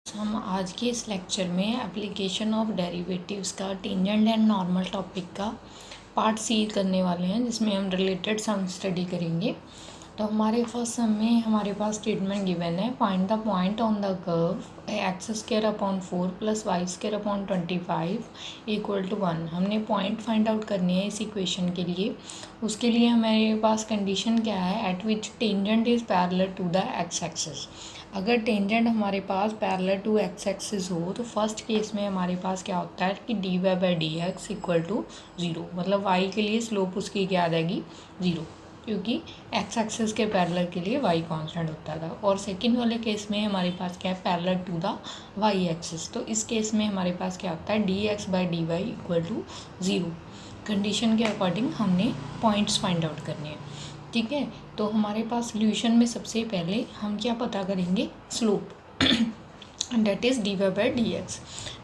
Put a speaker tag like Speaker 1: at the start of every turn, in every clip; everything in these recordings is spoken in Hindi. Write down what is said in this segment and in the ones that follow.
Speaker 1: हम आज के इस लेक्चर में एप्लीकेशन ऑफ डेरिवेटिव्स का टेंजेंट एंड नॉर्मल टॉपिक का पार्ट सी करने वाले हैं, जिसमें हम रिलेटेड सम स्टडी करेंगे। तो हमारे फर्स्ट सम में हमारे पास स्टेटमेंट गिवन है, find the point on the curve x square upon 4 plus y square upon 25 equal to 1। हमने पॉइंट फाइंड आउट करनी है इस इक्वेशन के लिए। उसके लिए हमारे पास कंडीशन क्या है, at which tangent is parallel to the x axis. अगर टेंजेंट हमारे पास पैरेलल टू एक्स एक्सिस हो तो फर्स्ट केस में हमारे पास क्या होता है कि d y by d x equal to 0, मतलब वाई के लिए स्लोप उसकी क्या आ जाएगी 0, क्योंकि एक्स एक्सिस के पैरेलल के लिए वाई कांस्टेंट होता था। और सेकंड वाले केस में हमारे पास क्या है, parallel to the y axis. तो इस केस में हमारे पास क्या होता है, d x by d y equal to 0। Condition के अकॉर्डिंग हमने पॉइंट्स फाइंड आउट करने हैं, ठीक है। तो हमारे पास सोल्यूशन में सबसे पहले हम क्या पता करेंगे, slope, that is d y by d x.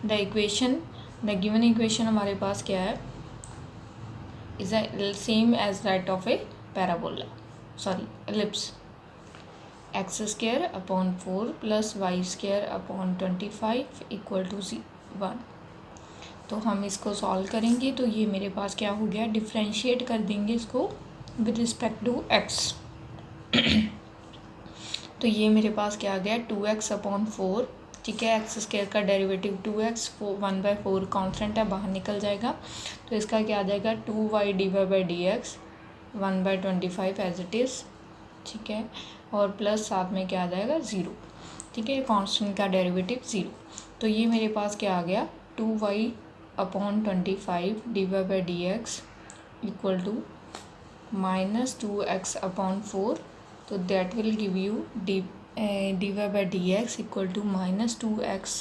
Speaker 1: The given equation हमारे पास क्या है, is same as that of a parabola, sorry ellipse. X square upon 4 plus y square upon 25 equal to 1। तो हम इसको सॉल्व करेंगे तो ये मेरे पास क्या हो गया, डिफ्रेंशिएट कर देंगे इसको विद रिस्पेक्ट टू एक्स। तो ये मेरे पास क्या आ गया, 2x अपॉन 4, ठीक है। एक्स स्क्वायर का डेरिवेटिव 2x, 1/4 कॉन्स्टेंट है, बाहर निकल जाएगा। तो इसका क्या आ जाएगा, 2y d y by d x 1/25 as it is, ठीक है। और प्लस साथ में क्या आ जाएगा 0, ठीक है। कॉन्स्टेंट का डेरिवेटिव 0। तो ये मेरे पास क्या आ गया, 2y upon 25 d y by d x equal to -2x upon 4। तो that will give you d y by d x equal to -2x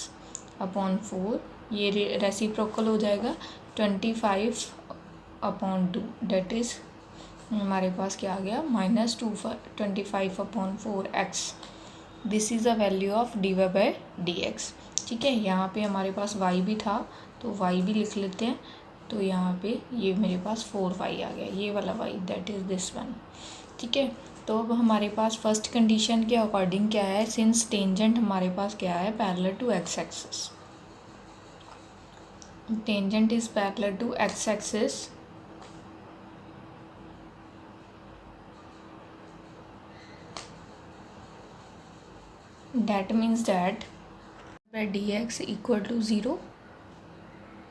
Speaker 1: upon 4। ये रेसिप्रोकल हो जाएगा 25 अपॉन 2, डेट इज़ हमारे पास क्या आ गया, -25 upon 4x। This is the value of d y by d x, ठीक है। यहाँ पे हमारे पास y भी था तो y भी लिख लेते हैं। तो यहाँ पे ये मेरे पास 4y आ गया, ये वाला y, that is this one, ठीक है। तो अब हमारे पास फर्स्ट कंडीशन के अकॉर्डिंग क्या है, सिंस टेंजेंट हमारे पास क्या है, parallel to x axis. Tangent is parallel to x axis, that means that by dx equal to 0,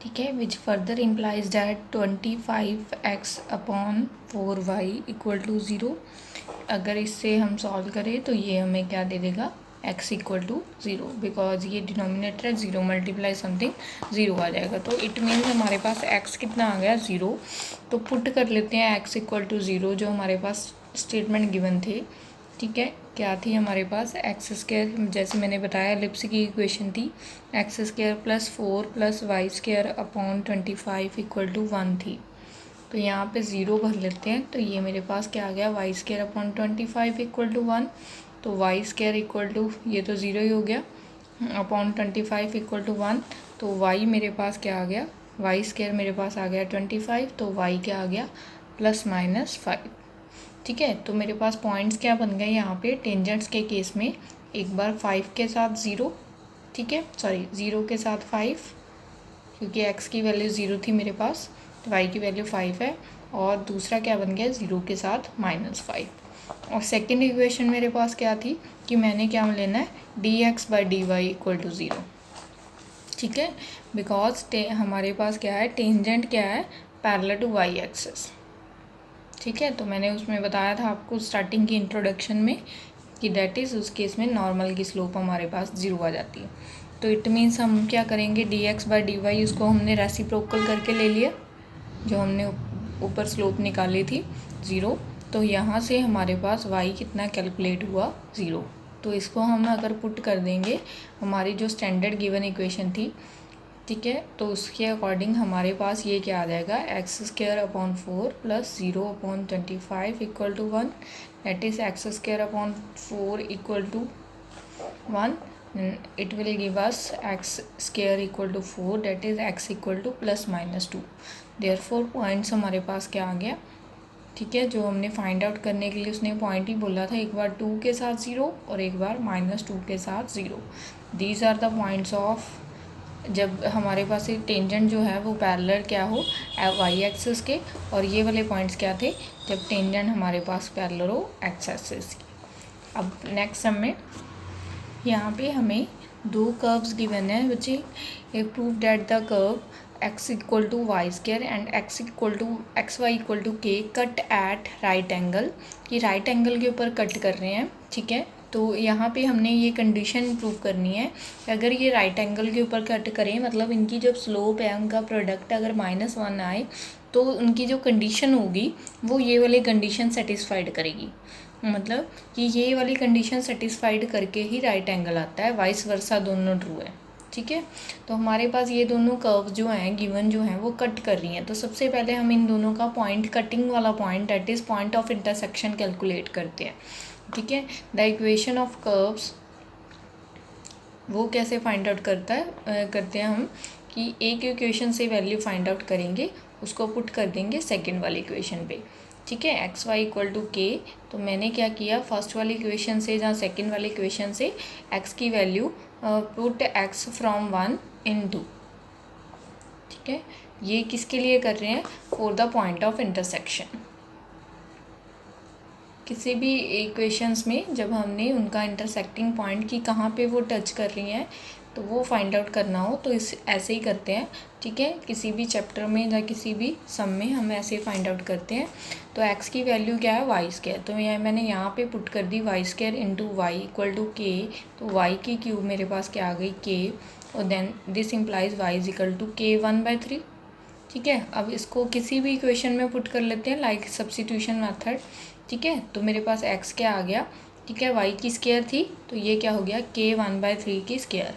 Speaker 1: ठीक है, which further implies that 25x upon 4y equal to 0। अगर इससे हम सॉल्व करें तो ये हमें क्या दे देगा, x इक्वल टू 0, बिकॉज ये डिनोमिनेटर है, 0 मल्टीप्लाई समथिंग 0 आ जाएगा। तो इट मीन्स हमारे पास x कितना आ गया, 0। तो पुट कर लेते हैं x इक्वल टू 0, जो हमारे पास स्टेटमेंट गिवन थे, ठीक है। क्या थी हमारे पास, एक्स स्क्वायर, जैसे मैंने बताया एलिप्स की इक्वेशन थी, x square plus 4 plus y square upon 25 equal to 1 थी। तो यहाँ पे 0 भर लेते हैं। तो ये मेरे पास क्या आ गया, y square upon 25 equal to 1। तो वाई स्क्वायर इक्वल टू, ये तो 0 ही हो गया, अपॉन 25 इक्वल टू 1। तो वाई मेरे पास क्या आ गया, वाई स्क्वायर मेरे पास आ गया 25, तो वाई क्या आ गया, +-5, ठीक है। तो मेरे पास पॉइंट्स क्या बन गए यहाँ पे, टेंजेंट्स के केस में एक बार 5 के साथ 0, ठीक है, सॉरी 0 के साथ 5, क्योंकि x की वैल्यू 0 थी मेरे पास, तो y की वैल्यू 5 है। और दूसरा क्या बन गया, 0 के साथ -5। और सेकंड इक्वेशन मेरे पास क्या थी कि मैंने क्या लेना है, dx by d y equal to 0, ठीक है। बिकॉज हमारे पास क्या है, टेंजेंट क्या है, पैरेलल टू y एक्सिस, ठीक है। तो मैंने उसमें बताया था आपको स्टार्टिंग की इंट्रोडक्शन में कि दैट इज़ उस केस में नॉर्मल की स्लोप हमारे पास 0 आ जाती है। तो इट मीन्स हम क्या करेंगे, d x by d y, उसको हमने रेसिप्रोकल करके ले लिया, जो हमने ऊपर स्लोप निकाली थी 0। तो यहाँ से हमारे पास y कितना कैलकुलेट हुआ, 0। तो इसको हम अगर पुट कर देंगे, हमारी जो स्टैंडर्ड गिवन इक्वेशन थी, ठीक है, तो उसके अकॉर्डिंग हमारे पास ये क्या आ जाएगा, x square upon 4 plus 0 upon 25 equal to 1, that is x square upon 4 equal to 1। It will give us x square equal to 4, that is x equal to +-2। Therefore points हमारे पास क्या आ गया, ठीक है। जो हमने फाइंड आउट करने के लिए उसने पॉइंट ही बोला था, एक बार 2 के साथ 0 और एक बार -2 के साथ 0। These are the points of, जब हमारे पास एक टेंजेंट जो है वो पैरेलल क्या हो वाई एक्सिस के, और ये वाले पॉइंट्स क्या थे जब टेंजेंट हमारे पास पैरेलल हो एक्स एक्सिस की। अब नेक्स्ट सम में यहाँ पे हमें दो कर्व्स गिवन है बच्चे। एक prove that the curve x equal to y square and x y equal to k cut at right angle, कि राइट एंगल के ऊपर कट कर रहे हैं, ठीक है। तो यहाँ पे हमने ये कंडीशन प्रूव करनी है कि अगर ये राइट एंगल के ऊपर कट करें, मतलब इनकी जब स्लोप है उनका प्रोडक्ट अगर -1 आए, तो उनकी जो कंडीशन होगी वो ये वाली कंडीशन सेटिस्फाइड करेगी, मतलब कि ये वाली कंडीशन सेटिस्फाइड करके ही राइट एंगल आता है, वाइस वर्सा दोनों ट्रू है, ठीक है। तो हमारे पास ये दोनों कर्व जो हैं गिवन जो हैं वो कट कर रही हैं। तो सबसे पहले हम इन दोनों का पॉइंट, कटिंग वाला point that is point of intersection calculate करते हैं, ठीक है। द इक्वेशन ऑफ कर्व्स वो कैसे फाइंड आउट करते हैं हम, कि एक इक्वेशन से वैल्यू फाइंड आउट करेंगे, उसको पुट कर देंगे सेकेंड वाली इक्वेशन पे, ठीक है। एक्स वाई इक्वल टू के, तो मैंने क्या किया, फर्स्ट वाली इक्वेशन से या सेकेंड वाली इक्वेशन से एक्स की वैल्यू पुट एक्स फ्रॉम 1 इन 2, ठीक है। ये किसके लिए कर रहे हैं, for the point of intersection. किसी भी इक्वेशंस में जब हमने उनका इंटरसेक्टिंग पॉइंट की कहाँ पे वो टच कर रही हैं तो वो फाइंड आउट करना हो तो इस ऐसे ही करते हैं, ठीक है। किसी भी चैप्टर में या किसी भी सम में हम ऐसे फाइंड आउट करते हैं। तो एक्स की वैल्यू क्या है, वाई स्क्वायर, तो मैंने यहाँ पे पुट कर दी Y square into Y equal to के, तो वाई की क्यूब मेरे पास क्या आ गई के, और then this implies y is equal to k 1/3, ठीक है। अब इसको किसी भी इक्वेशन में पुट कर लेते हैं लाइक सब्स्टिट्यूशन मेथड, ठीक है। तो मेरे पास x क्या आ गया, ठीक है, y की स्क्वायर थी तो ये क्या हो गया k 1/3 की स्क्वायर,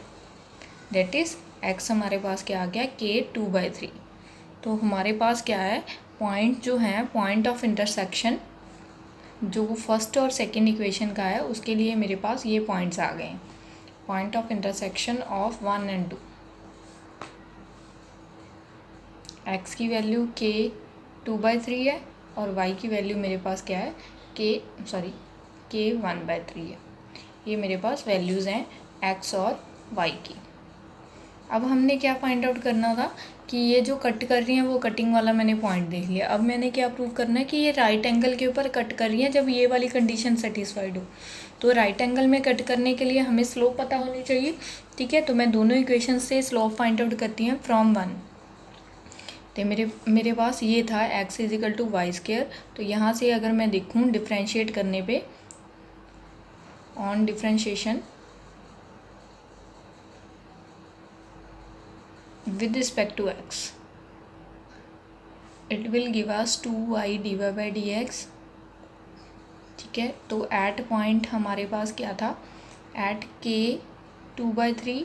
Speaker 1: दैट इज़ x हमारे पास क्या आ गया k 2/3। तो हमारे पास क्या है, पॉइंट जो है पॉइंट ऑफ इंटरसेक्शन जो फर्स्ट और सेकंड इक्वेशन का है उसके लिए मेरे पास ये पॉइंट्स आ गए, point of intersection of 1 and 2। x की वैल्यू k 2/3 है और y की वैल्यू मेरे पास क्या है k 1/3 है। ये मेरे पास वैल्यूज़ हैं x और y की। अब हमने क्या फाइंड आउट करना था कि ये जो कट कर रही हैं वो कटिंग वाला मैंने पॉइंट देख लिया। अब मैंने क्या प्रूव करना है कि ये राइट एंगल के ऊपर कट कर रही हैं जब ये वाली कंडीशन सेटिस्फाइड हो। तो राइट एंगल में कट करने के लिए हमें स्लोप पता होनी चाहिए, ठीक है। तो मैं दोनों इक्वेशन से स्लोप फाइंड आउट करती हैं फ्रॉम 1। तो मेरे पास ये था x is equal to y square. तो यहाँ से अगर मैं देखूँ डिफ्रेंशिएट करने पे, on differentiation with respect to x, it will give us 2y dy/dx, ठीक है। तो एट पॉइंट हमारे पास क्या था, एट k 2/3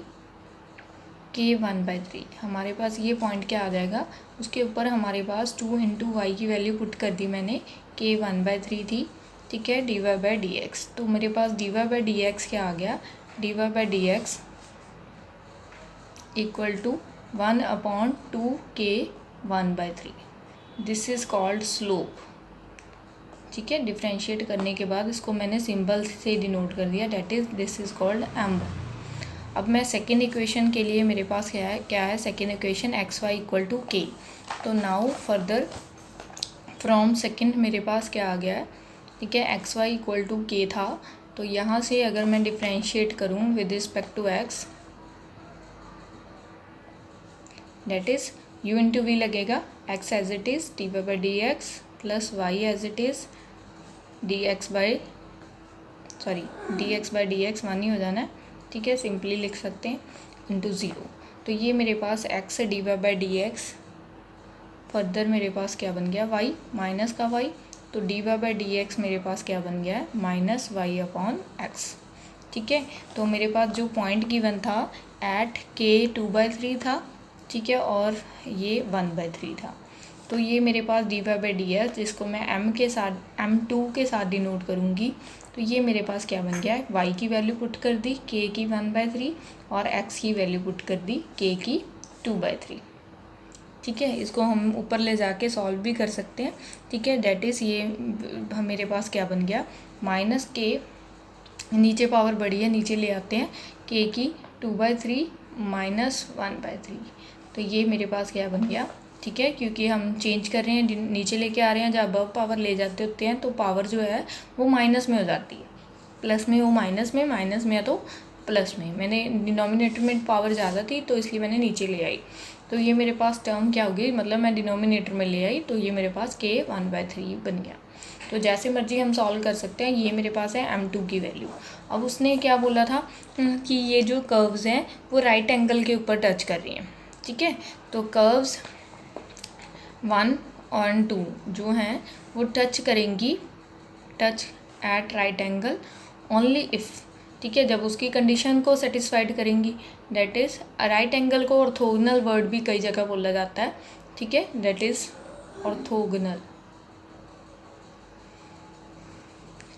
Speaker 1: k 1/3 हमारे पास ये पॉइंट क्या आ जाएगा, उसके ऊपर हमारे पास 2 × y की वैल्यू पुट कर दी मैंने, k 1/3 थी, ठीक है, dy/dx। तो मेरे पास dy/dx क्या आ गया, dy/dx equal to 1/2 k 1/3, this is called slope, ठीक है। डिफ्रेंशिएट करने के बाद इसको मैंने सिंबल से डिनोट कर दिया, that is this is called m। अब मैं सेकेंड इक्वेशन के लिए मेरे पास क्या है second equation x y equal to के। तो नाउ फर्दर फ्रॉम सेकेंड मेरे पास क्या आ गया है, ठीक है, एक्स वाई इक्वल टू के था। तो यहाँ से अगर मैं डिफ्रेंशिएट करूँ with respect to x, that is u into v लगेगा, x as it is dy/dx plus y as it is dx/dx 1 ही हो जाना है, ठीक है, सिंपली लिख सकते हैं, इंटू 0। तो ये मेरे पास x dy/dx, फर्दर मेरे पास क्या बन गया y माइनस का y, तो dy/dx मेरे पास क्या बन गया है -y/x, ठीक है। तो मेरे पास जो पॉइंट गिवन था एट k 2/3 था, ठीक है, और ये 1/3 था। तो ये मेरे पास dy/dx जिसको मैं m2 के साथ डिनोट करूँगी, तो ये मेरे पास क्या बन गया है, y की वैल्यू पुट कर दी k की 1/3 और x की वैल्यू पुट कर दी k की 2/3, ठीक है। इसको हम ऊपर ले जाके सॉल्व भी कर सकते हैं, ठीक है, डेट इज़ ये मेरे पास क्या बन गया -k, नीचे पावर बड़ी है नीचे ले आते हैं, k की 2/3 माइनस 1/3। तो ये मेरे पास क्या बन गया, ठीक है, क्योंकि हम चेंज कर रहे हैं, नीचे लेके आ रहे हैं, जब अबव पावर ले जाते होते हैं तो पावर जो है वो माइनस में हो जाती है, प्लस में हो माइनस में या तो प्लस में। मैंने डिनोमिनेटर में पावर ज़्यादा थी तो इसलिए मैंने नीचे ले आई। तो ये मेरे पास टर्म क्या होगी, मतलब मैं डिनोमिनेटर में ले आई तो ये मेरे पास k 1/3 बन गया। तो जैसे मर्जी हम सॉल्व कर सकते हैं। ये मेरे पास है m2 की वैल्यू। अब उसने क्या बोला था कि ये जो कर्व्स हैं वो राइट एंगल के ऊपर टच कर रही हैं, ठीक है। तो कर्व्स 1 और 2 जो हैं वो टच करेंगी, touch eight right angle only if, ठीक है, जब उसकी कंडीशन को सेटिस्फाइड करेंगी। दैट इज़ राइट एंगल को ऑर्थोगोनल वर्ड भी कई जगह बोला जाता है, ठीक है, दैट इज़ ऑर्थोगोनल,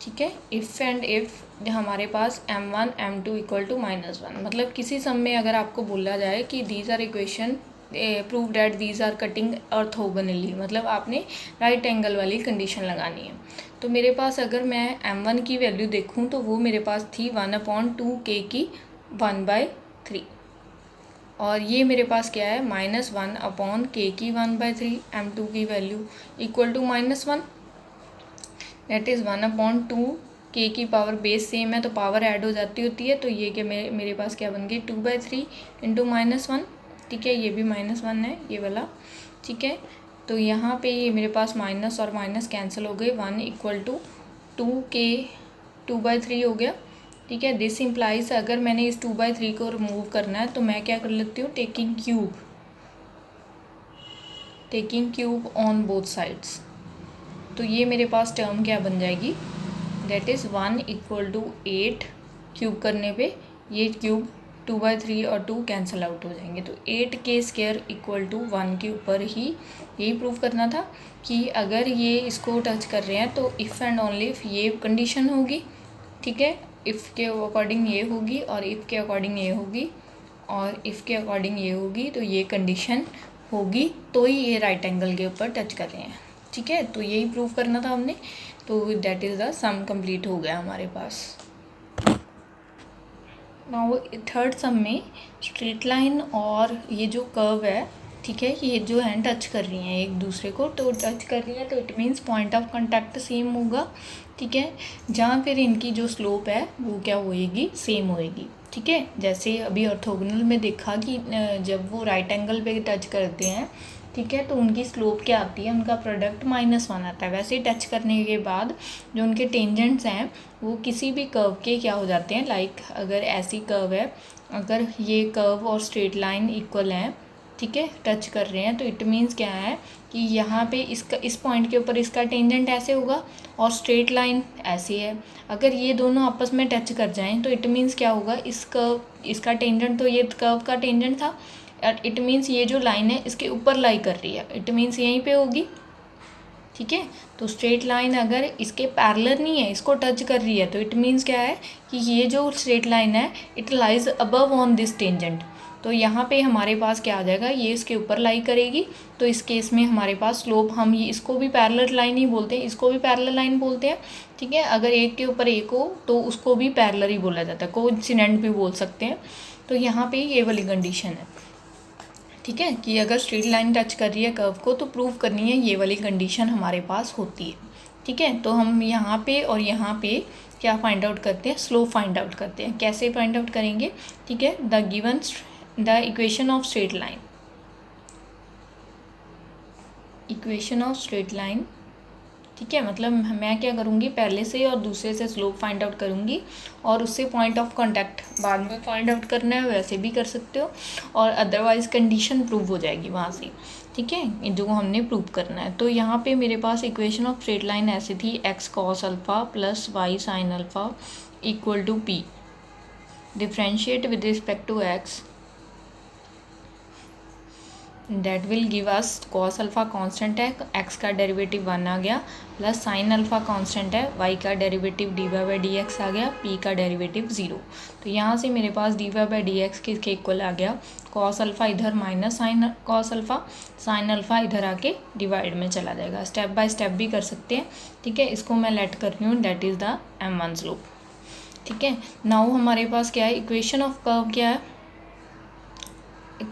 Speaker 1: ठीक है। इफ़ एंड इफ़ हमारे पास m1 m2 इक्वल टू -1, मतलब किसी सम में अगर आपको बोला जाए कि these are equation prove that these are cutting orthogonally, मतलब आपने राइट एंगल वाली कंडीशन लगानी है। तो मेरे पास अगर मैं m1 की वैल्यू देखूं तो वो मेरे पास थी 1/2k की 1/3, और ये मेरे पास क्या है -1/k की 1/3, m2 की value equal to -1, that is 1/2k की पावर बेस सेम है तो पावर ऐड हो जाती होती है। तो ये क्या मेरे पास क्या बन गई 2/3 इंटू -1, ठीक है, ये भी -1 है ये वाला, ठीक है। तो यहाँ पे ये मेरे पास माइनस और माइनस कैंसिल हो गए, 1 इक्वल टू 2k 2/3 हो गया, ठीक है। दिस इम्प्लाइज अगर मैंने इस 2/3 को रिमूव करना है तो मैं क्या कर लेती हूँ, taking cube on both sides. तो ये मेरे पास टर्म क्या बन जाएगी, that is 1 equal to 8, cube करने पे ये क्यूब 2/3 और 2 कैंसिल आउट हो जाएंगे। तो 8k² इक्वल टू 1 के ऊपर ही यही प्रूव करना था कि अगर ये इसको टच कर रहे हैं तो इफ़ एंड ओनली इफ़ ये कंडीशन होगी, ठीक है, इफ़ के अकॉर्डिंग ये होगी और इफ़ के अकॉर्डिंग ये होगी और इफ़ के अकॉर्डिंग ये होगी, तो ये कंडीशन होगी तो ही ये राइट एंगल के ऊपर टच कर रहे हैं, ठीक है। तो यही प्रूव करना था हमने, तो that is the sum complete हो गया हमारे पास। नाउ थर्ड सम में स्ट्रेट लाइन और ये जो कर्व है, ठीक है, ये जो है टच कर रही हैं एक दूसरे को, तो टच कर रही है तो it means point of contact same होगा, ठीक है, जहाँ फिर इनकी जो स्लोप है वो क्या होएगी, सेम होएगी, ठीक है। जैसे अभी ऑर्थोगोनल में देखा कि जब वो राइट एंगल पे टच करते हैं, ठीक है, तो उनकी स्लोप क्या आती है, उनका प्रोडक्ट -1 आता है। वैसे ही टच करने के बाद जो उनके टेंजेंट्स हैं वो किसी भी कर्व के क्या हो जाते हैं, लाइक अगर ऐसी कर्व है, अगर ये कर्व और स्ट्रेट लाइन इक्वल हैं, ठीक है, टच कर रहे हैं, तो इट मीन्स क्या है कि यहाँ पे इसका इस पॉइंट के ऊपर इसका टेंजेंट ऐसे होगा और स्ट्रेट लाइन ऐसी है। अगर ये दोनों आपस में टच कर जाएं तो इट मीन्स क्या होगा, इस कर्व इसका टेंजेंट तो ये कर्व का टेंजेंट था, इट मीन्स ये जो लाइन है इसके ऊपर लाई कर रही है, इट मीन्स यहीं पे होगी, ठीक है। तो स्ट्रेट लाइन अगर इसके पैरेलल नहीं है, इसको टच कर रही है, तो इट मीन्स क्या है कि ये जो स्ट्रेट लाइन है it lies above on this tangent. तो यहाँ पे हमारे पास क्या आ जाएगा, ये इसके ऊपर लाई करेगी, तो इस केस में हमारे पास स्लोप, हम ये इसको भी पैरेलल लाइन ही बोलते हैं, इसको भी पैरेलल लाइन बोलते हैं, ठीक है। अगर एक के ऊपर एक हो तो उसको भी पैरेलल ही बोला जाता है, कोइंसिडेंट भी बोल सकते हैं। तो यहाँ पे ये वाली कंडीशन है, ठीक है, कि अगर स्ट्रेट लाइन टच कर रही है कर्व को तो प्रूव करनी है, ये वाली कंडीशन हमारे पास होती है, ठीक है। तो हम यहाँ पे और यहाँ पे क्या फाइंड आउट करते हैं, स्लोप फाइंड आउट करते हैं। कैसे फाइंड आउट करेंगे, ठीक है, the equation of straight line, ठीक है, मतलब मैं क्या करूँगी, पहले से और दूसरे से स्लोप फाइंड आउट करूँगी और उससे पॉइंट ऑफ कांटेक्ट बाद में फाइंड आउट करना है वैसे भी कर सकते हो, और अदरवाइज कंडीशन प्रूव हो जाएगी वहाँ से, ठीक है, जो हमने प्रूव करना है। तो यहाँ पे मेरे पास इक्वेशन ऑफ स्ट्रेट लाइन ऐसी थी, x cos alpha plus y sin alpha equal to p, differentiate with respect to x, that will give us cos alpha constant है, x का डेरिवेटिव 1 आ गया, प्लस sin अल्फ़ा कांस्टेंट है, y का डेरिवेटिव dy/dx आ गया, p का डेरिवेटिव 0। तो यहाँ से मेरे पास dy/dx किसके इक्वल आ गया, cos अल्फ़ा इधर minus sine cos alpha, sin alpha इधर आके डिवाइड में चला जाएगा। स्टेप बाय स्टेप भी कर सकते हैं, ठीक है। इसको मैं लेट कर रही हूँ, that is the m1 slope, ठीक है। नाउ हमारे पास क्या है, इक्वेशन ऑफ कर्व क्या है,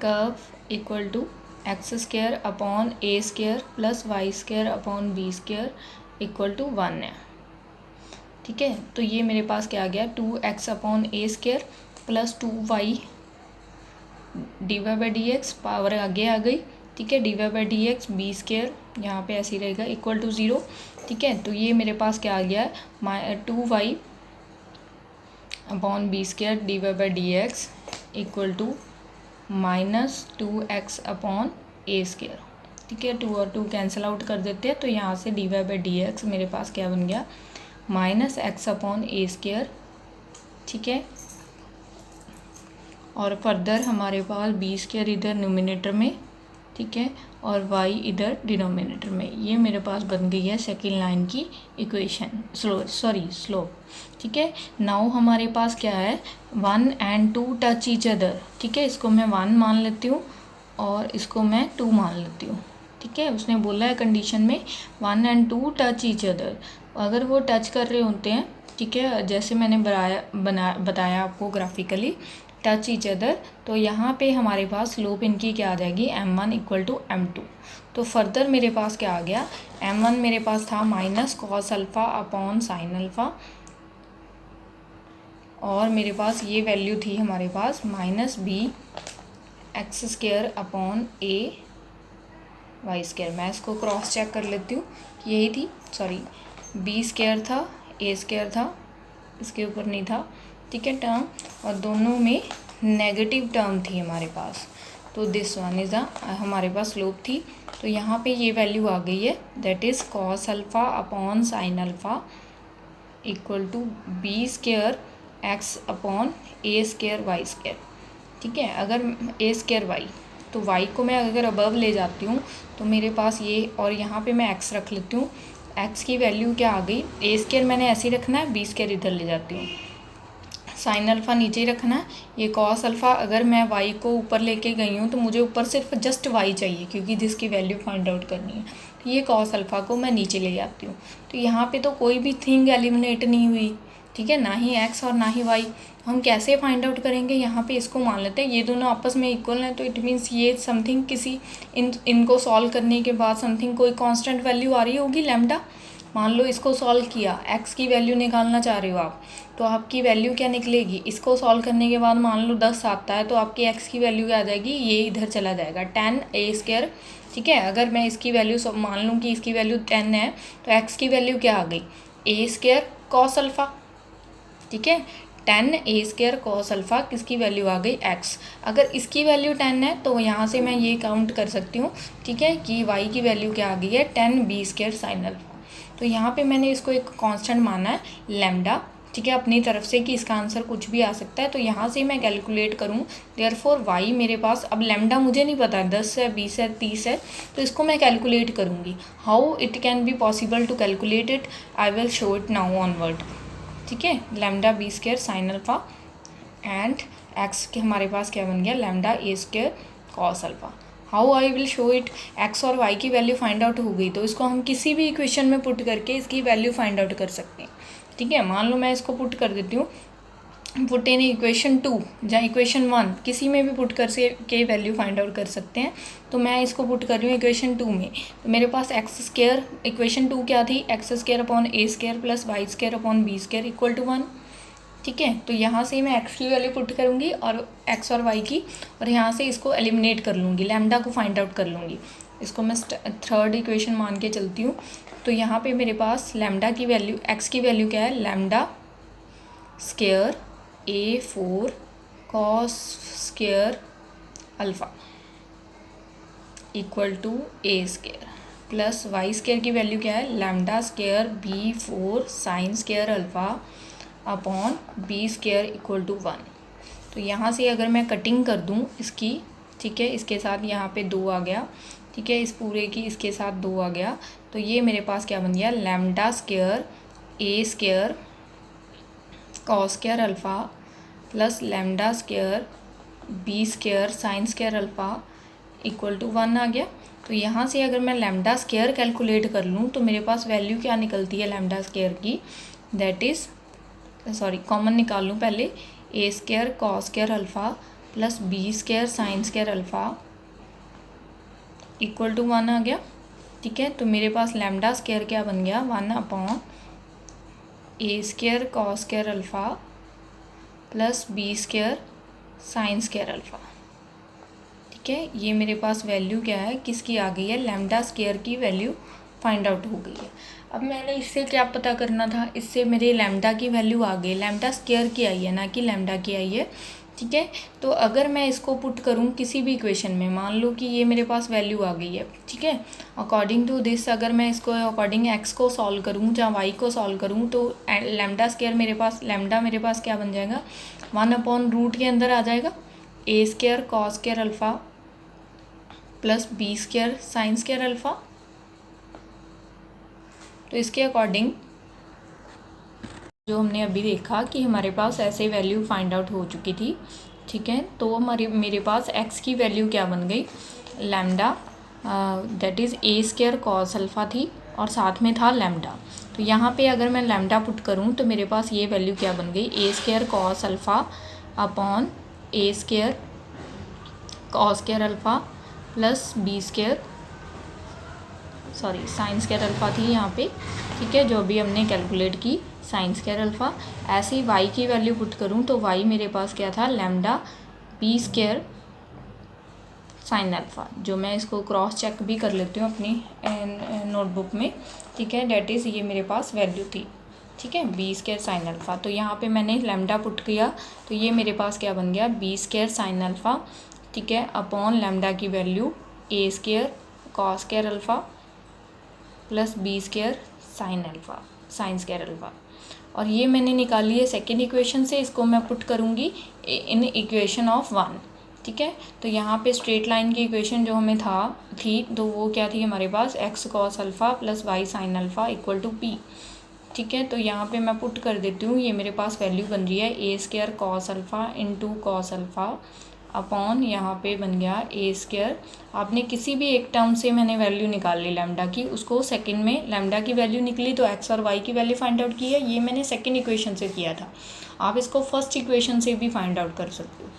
Speaker 1: curve equal to x square upon A square plus y square upon b square equal to 1 है। ठीक है, तो ये मेरे पास क्या आ गया 2x upon A square plus 2y d y by d x, power आगे आ गई। ठीक है, d y by d x b square यहाँ पे ऐसे ही रहेगा इक्वल टू 0। ठीक है, तो ये मेरे पास क्या आ गया है 2y upon b square d y by d x equal to -2x upon A square. ठीक है, 2 और 2 कैंसिल आउट कर देते हैं, तो यहाँ से d y by d x मेरे पास क्या बन गया -x अपॉन ए स्क्वायर। ठीक है, और फर्दर हमारे पास बी स्क्वायर इधर न्यूमिनेटर में, ठीक है, और y इधर डिनोमिनेटर में। ये मेरे पास बन गई है सेकेंड लाइन की इक्वेशन, स्लोप। ठीक है, नाउ हमारे पास क्या है 1 and 2 टच ईच अदर। ठीक है, इसको मैं 1 मान लेती हूँ और इसको मैं 2 मान लेती हूँ। ठीक है, उसने बोला है कंडीशन में 1 and 2 टच ईच अदर, अगर वो टच कर रहे होते हैं, ठीक है, जैसे मैंने बताया आपको ग्राफिकली टच ईच अदर, तो यहाँ पे हमारे पास स्लोप इनकी क्या आ जाएगी m1 इक्वल टू m2। तो फर्दर मेरे पास क्या आ गया m1 मेरे पास था minus cos alpha upon sine alpha, और मेरे पास ये वैल्यू थी हमारे पास -b x square upon a y square. मैं इसको क्रॉस चेक कर लेती हूँ, यही थी, सॉरी b स्क्वायर था a स्क्वायर था, इसके ऊपर नहीं था। ठीक है, टर्म, और दोनों में नेगेटिव टर्म थी हमारे पास, तो दिस वन इज़ हमारे पास स्लोप थी। तो यहाँ पे ये वैल्यू आ गई है, that is cos alpha upon sine alpha equal to b square x upon A square y square. ठीक है, अगर ए स्क्वायर वाई, तो वाई को मैं अगर अबव ले जाती हूँ तो मेरे पास ये, और यहाँ पे मैं एक्स रख लेती हूँ, एक्स की वैल्यू क्या आ गई, ए स्क्वायर मैंने ऐसे ही रखना है, बी स्क्वायर इधर ले जाती हूँ, साइन अल्फ़ा नीचे ही रखना है, ये कॉस अल्फ़ा, अगर मैं वाई को ऊपर लेके गई हूँ तो मुझे ऊपर सिर्फ जस्ट वाई चाहिए क्योंकि जिसकी वैल्यू फाइंड आउट करनी है, तो ये कॉस अल्फ़ा को मैं नीचे ले जाती हूँ। तो यहाँ पे तो कोई भी थिंग एलिमिनेट नहीं हुई। ठीक है, ना ही एक्स और ना ही वाई, हम कैसे फाइंड आउट करेंगे, यहाँ पे इसको मान लेते हैं ये दोनों आपस में इक्वल हैं, तो इट मीन्स ये समथिंग किसी इनको सॉल्व करने के बाद समथिंग कोई कांस्टेंट वैल्यू आ रही होगी लैम्डा। मान लो इसको सॉल्व किया, एक्स की वैल्यू निकालना चाह रहे हो आप, तो आपकी वैल्यू क्या निकलेगी, इसको सॉल्व करने के बाद मान लो 10 आता है, तो आपकी एक्स की वैल्यू क्या आ जाएगी, ये इधर चला जाएगा 10 ए स्क्वायर। ठीक है, अगर मैं इसकी वैल्यू मान लूँ कि इसकी वैल्यू 10 है, तो एक्स की वैल्यू क्या आ गई ए स्क्वायर कॉस अल्फ़ा। ठीक है, 10 ए स्क्वायर कॉस अल्फ़ा किसकी वैल्यू आ गई एक्स। अगर इसकी वैल्यू 10 है तो यहाँ से मैं ये काउंट कर सकती हूँ, ठीक है, कि वाई की वैल्यू क्या आ गई है 10 बी स्क्वायर साइन अल्फ़ा। तो यहाँ पे मैंने इसको एक कांस्टेंट माना है लैम्डा। ठीक है, अपनी तरफ से कि इसका आंसर कुछ भी आ सकता है, तो यहाँ से मैं कैलकुलेट करूँ, देयरफॉर वाई मेरे पास, अब लैम्डा मुझे नहीं पता 10 है 20 है 30 है, तो इसको मैं कैलकुलेट करूँगी। How it can be possible to calculate it, I will show it now onward. ठीक है, lambda b square sine alpha and x के हमारे पास क्या बन गया lambda a square cos alpha. How I will show it, x और वाई की वैल्यू फाइंड आउट हो गई, तो इसको हम किसी भी इक्वेशन में पुट करके इसकी वैल्यू फाइंड आउट कर सकते हैं। ठीक है, मान लो मैं इसको पुट कर देती हूँ, पुट इन इक्वेशन 2 या इक्वेशन 1, किसी में भी पुट कर के वैल्यू फाइंड आउट कर सकते हैं। तो मैं इसको पुट कर रही हूँ इक्वेशन 2 में, तो मेरे पास एक्स स्क्वायर, इक्वेशन 2 क्या थी, x square upon A square plus y square upon b square equal to 1। ठीक है, तो यहाँ से मैं एक्स की वैल्यू पुट करूँगी और एक्स और वाई की, और यहाँ से इसको एलिमिनेट कर लूँगी, लैम्डा को फाइंड आउट कर लूँगी। इसको मैं थर्ड इक्वेशन मान के चलती हूँ। तो यहाँ पे मेरे पास लैम्डा की वैल्यू, एक्स की वैल्यू क्या है, lambda square A4 cos square alpha equal to A square plus y square की वैल्यू क्या है, lambda square B4 sine square alpha upon b square equal to 1। तो यहाँ से अगर मैं कटिंग कर दूँ इसकी, ठीक है, इसके साथ यहाँ पे 2 आ गया, ठीक है, इस पूरे की इसके साथ 2 आ गया, तो ये मेरे पास क्या बन गया lambda square a square cos square alpha plus lambda square b square sine square alpha equal to 1 आ गया। तो यहाँ से अगर मैं लैम्डा स्क्वायर कैलकुलेट कर लूँ तो मेरे पास वैल्यू क्या निकलती है लैम्डा स्क्वायर की, दैट इज़, सॉरी कॉमन निकाल लूँ पहले, A square cos square alpha plus B square sine square alpha equal to 1 आ गया। ठीक है, तो मेरे पास लैम्डा स्क्वायर क्या बन गया, 1 अपॉन ए square cos square alpha plus B square sine square alpha. ठीक है, ये मेरे पास वैल्यू क्या है, किसकी आ गई है, लैम्डा स्क्वायर की वैल्यू फाइंड आउट हो गई है। अब मैंने इससे क्या पता करना था, इससे मेरे लैम्डा की वैल्यू आ गई, लैम्डा स्क्वायर की आई है ना कि लैम्डा की आई है। ठीक है, तो अगर मैं इसको पुट करूँ किसी भी इक्वेशन में, मान लो कि ये मेरे पास वैल्यू आ गई है। ठीक है, अकॉर्डिंग टू दिस अगर मैं इसको अकॉर्डिंग एक्स को सॉल्व करूँ या वाई को सॉल्व करूँ तो लैम्डा स्क्वायर लैम्डा मेरे पास क्या बन जाएगा, 1 अपॉन रूट के अंदर आ जाएगा A square cos square alpha plus B square sine square alpha. तो इसके अकॉर्डिंग जो हमने अभी देखा कि हमारे पास ऐसे वैल्यू फाइंड आउट हो चुकी थी। ठीक है, तो मेरे पास x की वैल्यू क्या बन गई, lambda that is a square cos alpha थी और साथ में था लैम्डा। तो यहाँ पे अगर मैं लैम्डा पुट करूँ तो मेरे पास ये वैल्यू क्या बन गई, A square cos alpha upon A square cos square alpha plus B square sine square alpha थी यहाँ पे। ठीक है, जो अभी हमने कैलकुलेट की साइन स्क्वायर अल्फ़ा। ऐसे ही y की वैल्यू पुट करूँ तो y मेरे पास क्या था, lambda b square sine alpha, जो मैं इसको क्रॉस चेक भी कर लेती हूँ अपनी नोटबुक में। ठीक है, डेट इज़ ये मेरे पास वैल्यू थी। ठीक है, बी स्क्वायर साइन अल्फ़ा, तो यहाँ पे मैंने लैम्डा पुट किया तो ये मेरे पास क्या बन गया, बी स्क्वायर साइन अल्फ़ा। ठीक है, अपॉन लैम्डा की value A square cos square alpha plus B square sine square alpha. और ये मैंने निकाली है सेकेंड इक्वेशन से, इसको मैं पुट करूँगी इन इक्वेशन ऑफ 1। ठीक है, तो यहाँ पे स्ट्रेट लाइन की इक्वेशन जो हमें थी तो वो क्या थी हमारे पास, X cos alpha plus Y sine alpha equal to P. ठीक है, तो यहाँ पे मैं पुट कर देती हूँ, ये मेरे पास वैल्यू बन रही है A square cos alpha into cos alpha upon यहाँ पे बन गया ए स्क्वायर। आपने किसी भी एक टर्म से मैंने वैल्यू निकाल ली लैम्डा की, उसको सेकंड में लैम्डा की वैल्यू निकली तो एक्स और वाई की वैल्यू फाइंड आउट की है, ये मैंने सेकंड इक्वेशन से किया था। आप इसको फर्स्ट इक्वेशन से भी फाइंड आउट कर सकते हो।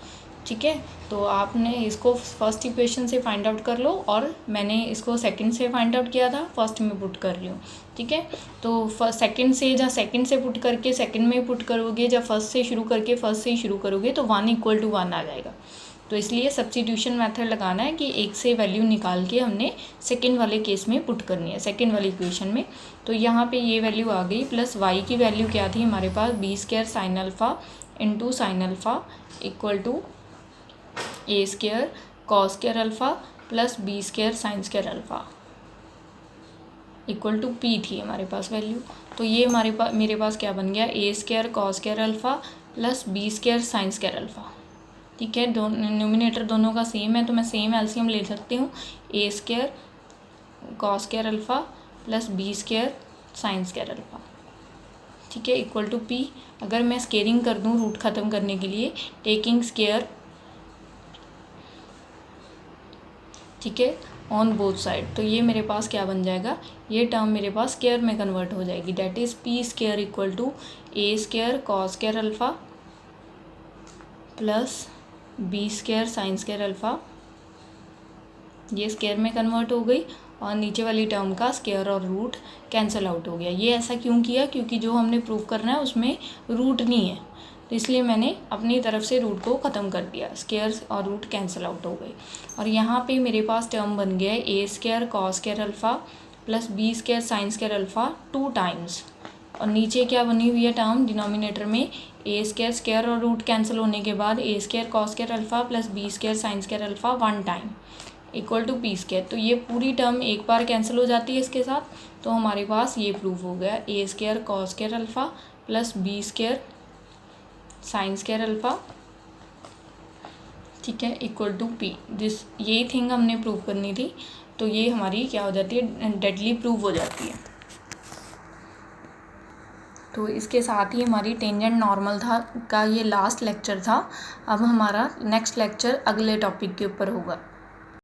Speaker 1: ठीक है, तो आपने इसको फर्स्ट इक्वेशन से फाइंड आउट कर लो और मैंने इसको सेकंड से फाइंड आउट किया था, फर्स्ट में पुट कर रही हूँ। ठीक है, तो सेकंड से पुट करके सेकंड में पुट करोगे, जब फर्स्ट से शुरू करके फर्स्ट से ही शुरू करोगे तो 1 = 1 आ जाएगा। तो इसलिए सब्स्टिट्यूशन मेथड लगाना है कि एक से वैल्यू निकाल के हमने सेकंड वाले केस में पुट करनी है, सेकंड वाली इक्वेशन में। तो यहाँ पे ये वैल्यू आ गई, प्लस वाई की वैल्यू क्या थी हमारे पास, B square sine alpha into sine alpha equal to A square cos square alpha plus B square sine square alpha equal to P थी हमारे पास वैल्यू। तो ये मेरे पास क्या बन गया, A square cos square alpha plus B square sine square alpha. ठीक है, न्यूमिनेटर दोनों का सेम है तो मैं सेम एलसीएम ले सकती हूँ, A square cos square alpha plus B square sine square alpha. ठीक है, इक्वल टू पी। अगर मैं स्केयरिंग कर दूँ रूट ख़त्म करने के लिए, टेकिंग स्केयर, ठीक है, ऑन बोथ साइड, तो ये मेरे पास क्या बन जाएगा, ये टर्म मेरे पास स्केयर में कन्वर्ट हो जाएगी, that is p square equal to A square cos square alpha plus B square sine square alpha. ये स्क्वायर में कन्वर्ट हो गई और नीचे वाली टर्म का स्क्वायर और रूट कैंसिल आउट हो गया। ये ऐसा क्यों किया, क्योंकि जो हमने प्रूव करना है उसमें रूट नहीं है, तो इसलिए मैंने अपनी तरफ से रूट को ख़त्म कर दिया, स्क्वायर और रूट कैंसिल आउट हो गए। और यहाँ पे मेरे पास टर्म बन गया है A square cos square alpha plus B square sine square alpha 2 times, और नीचे क्या बनी हुई है टर्म डिनोमिनेटर में, ए स्क्वायर और रूट कैंसिल होने के बाद A square cos square alpha plus B square sine square alpha 1 time equal to P square. तो ये पूरी टर्म एक बार कैंसिल हो जाती है इसके साथ, तो हमारे पास ये प्रूफ हो गया, A square cos square alpha plus B square sine square alpha, ठीक है, इक्वल टू पी। ये थिंग हमने प्रूव करनी थी, तो ये हमारी क्या हो जाती है, डेडली प्रूव हो जाती है। तो इसके साथ ही हमारी टेंजेंट नॉर्मल का ये लास्ट लेक्चर था। अब हमारा नेक्स्ट लेक्चर अगले टॉपिक के ऊपर होगा।